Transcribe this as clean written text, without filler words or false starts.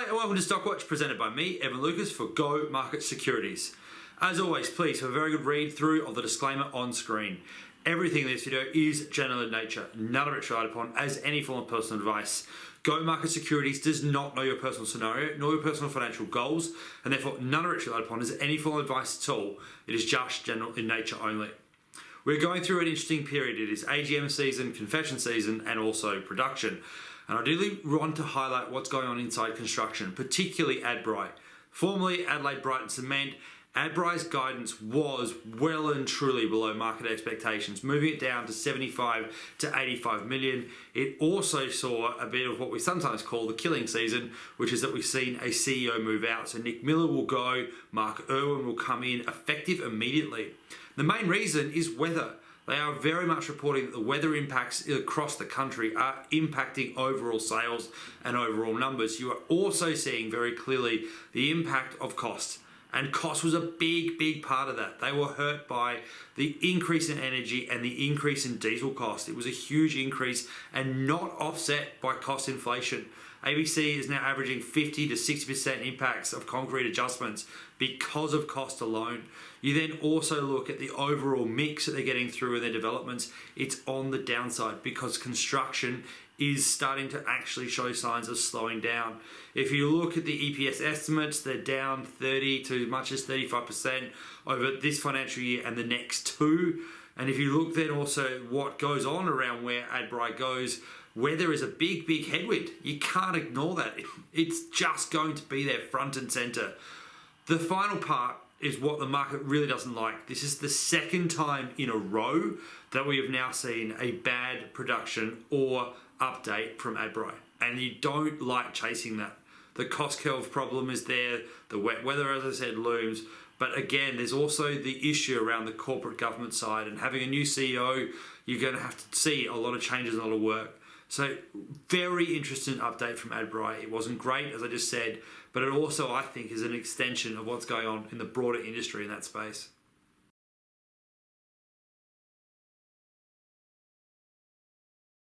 and welcome to Stockwatch, presented by me, Evan Lucas, for Go Market Securities. As always, please have a very good read through of the disclaimer on screen. Everything in this video is general in nature, none of it relied upon as any form of personal advice. Go Market Securities does not know your personal scenario, nor your personal financial goals, and therefore none of it relied upon as any form of advice at all. It is just general in nature only. We're going through an interesting period. It is AGM season, confession season, and also production. And I do want to highlight what's going on inside construction, particularly Adbri. Formerly Adelaide Brighton Cement, Adbri's guidance was well and truly below market expectations, moving it down to 75 to 85 million. It also saw a bit of what we sometimes call the killing season, which is that we've seen a CEO move out. So Nick Miller will go, Mark Irwin will come in, effective immediately. The main reason is weather. They are very much reporting that the weather impacts across the country are impacting overall sales and overall numbers. You are also seeing very clearly the impact of cost. And cost was a big part of that. They were hurt by the increase in energy and the increase in diesel cost. It was a huge increase and not offset by cost inflation. ABC is now averaging 50 to 60% impacts of concrete adjustments because of cost alone. You then also look at the overall mix that they're getting through in their developments. It's on the downside because construction is starting to actually show signs of slowing down. If you look at the EPS estimates, they're down 30 to much as 35% over this financial year and the next two. And if you look then also what goes on around where Adbri goes, weather is a big headwind. You can't ignore that. It's just going to be there front and center. The final part is what the market really doesn't like. This is the second time in a row that we have now seen a bad production or update from Adbri. And you don't like chasing that. The cost curve problem is there. The wet weather, as I said, looms. But again, there's also the issue around the corporate government side. And having a new CEO, you're going to have to see a lot of changes and a lot of work. So very interesting update from Adbri. It wasn't great, as I just said, but it also, I think, is an extension of what's going on in the broader industry in that space.